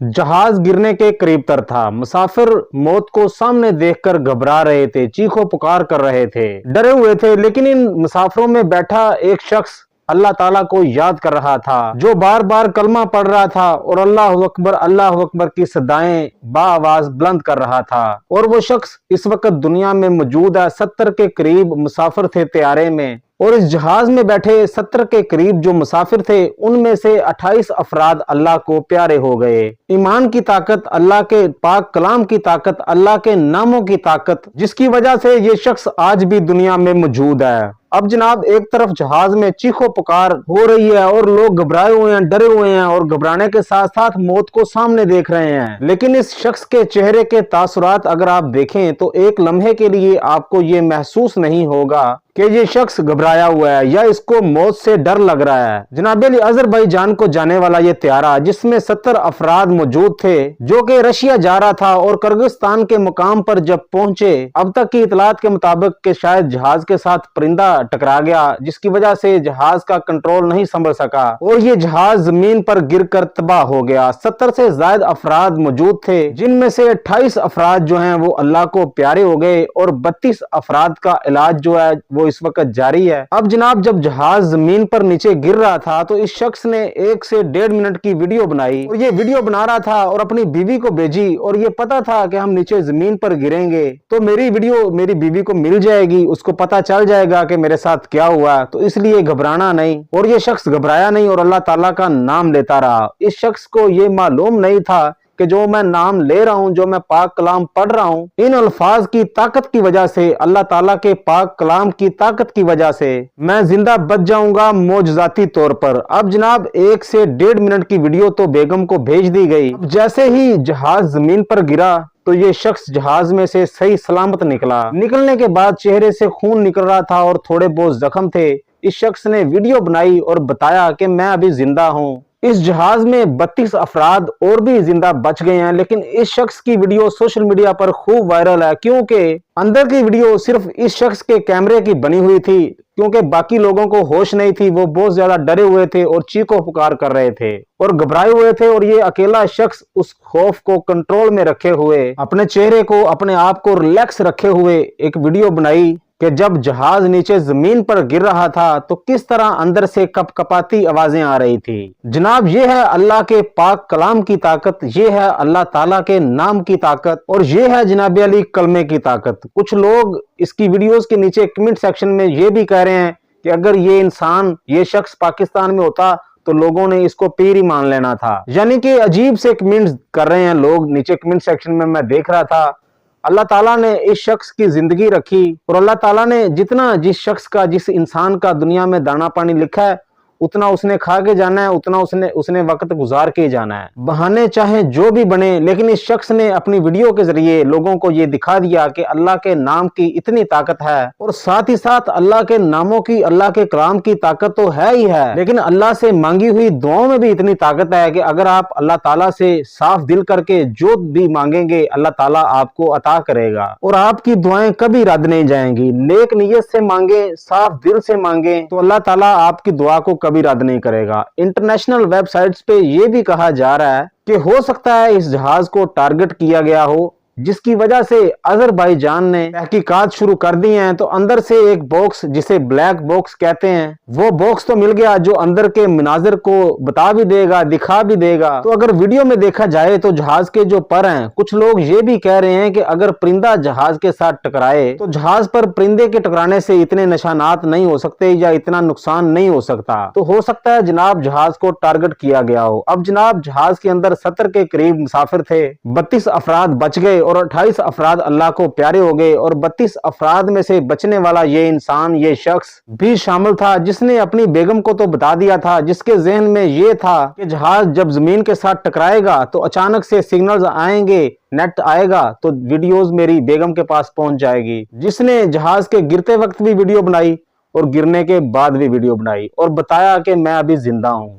जहाज गिरने के करीब तर था। मुसाफिर मौत को सामने देखकर घबरा रहे थे, चीखों पुकार कर रहे थे, डरे हुए थे। लेकिन इन मुसाफिरों में बैठा एक शख्स अल्लाह ताला को याद कर रहा था, जो बार बार कलमा पढ़ रहा था और अल्लाह अकबर की सदाएं बाआवाज बुलंद कर रहा था। और वो शख्स इस वक्त दुनिया में मौजूद है। 70 के करीब मुसाफिर थे तैयारे में, और इस जहाज में बैठे 70 के करीब जो मुसाफिर थे, उनमें से 28 अफराद अल्लाह को प्यारे हो गए। ईमान की ताकत, अल्लाह के पाक कलाम की ताकत, अल्लाह के नामों की ताकत, जिसकी वजह से ये शख्स आज भी दुनिया में मौजूद है। अब जनाब, एक तरफ जहाज में चीखों पुकार हो रही है और लोग घबराए हुए हैं, डरे हुए हैं, और घबराने के साथ साथ मौत को सामने देख रहे हैं। लेकिन इस शख्स के चेहरे के तासुरात अगर आप देखें तो एक लम्हे के लिए आपको ये महसूस नहीं होगा कि ये शख्स घबराया हुआ है या इसको मौत से डर लग रहा है। जनाब अली, अजरबैजान को जाने वाला ये त्यारा, जिसमें 70 अफराद मौजूद थे, जो कि रशिया जा रहा था, और किर्गिस्तान के मुकाम पर जब पहुंचे, अब तक की इतलात के मुताबिक कि शायद जहाज के साथ परिंदा टकरा गया, जिसकी वजह से जहाज का कंट्रोल नहीं संभल सका और ये जहाज जमीन पर गिरकर तबाह हो गया। 70 से ज्यादा अफराद मौजूद थे, जिनमें से 28 अफराद जो हैं वो अल्लाह को प्यारे हो गए, और 32 अफराद का इलाज जो है वो इस वक्त जारी है। अब जनाब, जब जहाज जमीन पर नीचे गिर रहा था तो इस शख्स ने 1 से 1.5 मिनट की वीडियो बनाई, और ये वीडियो बना रहा था और अपनी बीवी को भेजी, और ये पता था कि हम नीचे जमीन पर गिरेंगे तो मेरी वीडियो मेरी बीवी को मिल जाएगी, उसको पता चल जाएगा कि मेरे साथ क्या हुआ, तो इसलिए घबराना नहीं। और ये शख्स घबराया नहीं और अल्लाह ताला का नाम लेता रहा। इस शख्स को ये मालूम नहीं था कि जो मैं नाम ले रहा हूं, जो मैं पाक कलाम पढ़ रहा हूं, इन अल्फाज की ताकत की वजह से, अल्लाह ताला के पाक कलाम की ताकत की वजह से मैं जिंदा बच जाऊंगा मौजजाती तौर पर। अब जनाब, 1 से 1.5 मिनट की वीडियो तो बेगम को भेज दी गई। जैसे ही जहाज जमीन पर गिरा तो ये शख्स जहाज में से सही सलामत निकला। निकलने के बाद चेहरे से खून निकल रहा था और थोड़े बहुत जख्म थे। इस शख्स ने वीडियो बनाई और बताया कि मैं अभी जिंदा हूँ। इस जहाज में 32 अफराद और भी जिंदा बच गए हैं, लेकिन इस शख्स की वीडियो सोशल मीडिया पर खूब वायरल है, क्योंकि अंदर की वीडियो सिर्फ इस शख्स के कैमरे की बनी हुई थी, क्योंकि बाकी लोगों को होश नहीं थी। वो बहुत ज्यादा डरे हुए थे और चीखों पुकार कर रहे थे और घबराए हुए थे, और ये अकेला शख्स उस खौफ को कंट्रोल में रखे हुए, अपने चेहरे को, अपने आप को रिलैक्स रखे हुए एक वीडियो बनाई कि जब जहाज नीचे जमीन पर गिर रहा था तो किस तरह अंदर से कपकपाती आवाजें आ रही थी। जनाब, ये है अल्लाह के पाक कलाम की ताकत, ये है अल्लाह ताला के नाम की ताकत, और ये है जनाब अली कलमे की ताकत। कुछ लोग इसकी वीडियोस के नीचे कमेंट सेक्शन में ये भी कह रहे हैं कि अगर ये इंसान, ये शख्स पाकिस्तान में होता तो लोगों ने इसको पीर ही मान लेना था। यानी कि अजीब से कमेंट्स कर रहे हैं लोग नीचे कमेंट सेक्शन में। मैं देख रहा था, अल्लाह ताला ने इस शख्स की जिंदगी रखी, और अल्लाह ताला ने जितना जिस शख्स का, जिस इंसान का दुनिया में दाना पानी लिखा है, उतना उसने खा के जाना है, उतना उसने वक्त गुजार के जाना है। बहाने चाहे जो भी बने, लेकिन इस शख्स ने अपनी वीडियो के जरिए लोगों को ये दिखा दिया कि अल्लाह के नाम की इतनी ताकत है, और साथ ही साथ अल्लाह के नामों की, अल्लाह के कलाम की ताकत तो है ही है, लेकिन अल्लाह से मांगी हुई दुआओं में भी इतनी ताकत है कि अगर आप अल्लाह ताला से साफ दिल करके जो भी मांगेंगे, अल्लाह ताला आपको अता करेगा, और आपकी दुआएं कभी रद्द नहीं जाएंगी। नेक नियत से मांगे, साफ दिल से मांगे, तो अल्लाह ताला आपकी दुआ को कभी रद्द नहीं करेगा। इंटरनेशनल वेबसाइट्स पे ये भी कहा जा रहा है कि हो सकता है इस जहाज को टारगेट किया गया हो, जिसकी वजह से अजरबैजान ने तहकीकात शुरू कर दी हैं। तो अंदर से एक बॉक्स, जिसे ब्लैक बॉक्स कहते हैं, वो बॉक्स तो मिल गया, जो अंदर के मनाजिर को बता भी देगा, दिखा भी देगा। तो अगर वीडियो में देखा जाए तो जहाज के जो पर हैं, कुछ लोग ये भी कह रहे हैं कि अगर परिंदा जहाज के साथ टकराए तो जहाज पर परिंदे के टकराने से इतने निशानात नहीं हो सकते या इतना नुकसान नहीं हो सकता। तो हो सकता है जनाब जहाज को टारगेट किया गया हो। अब जनाब, जहाज के अंदर 70 के करीब मुसाफिर थे, 32 अफराद बच गए और 28 अफराद अल्लाह को प्यारे हो गए, और 32 अफराद में से बचने वाला ये इंसान, ये शख्स भी शामिल था, जिसने अपनी बेगम को तो बता दिया था, जिसके जहन में ये था कि जहाज जब जमीन के साथ टकराएगा तो अचानक से सिग्नल्स आएंगे, नेट आएगा, तो वीडियोस मेरी बेगम के पास पहुंच जाएगी। जिसने जहाज के गिरते वक्त भी वीडियो बनाई और गिरने के बाद भी वीडियो बनाई, और बताया कि मैं अभी जिंदा हूं,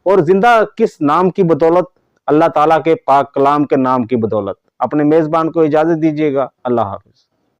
और जिंदा किस नाम की बदौलत? अल्लाह ताला के पाक कलाम के नाम की बदौलत। अपने मेजबान को इजाजत दीजिएगा। अल्लाह हाफिज।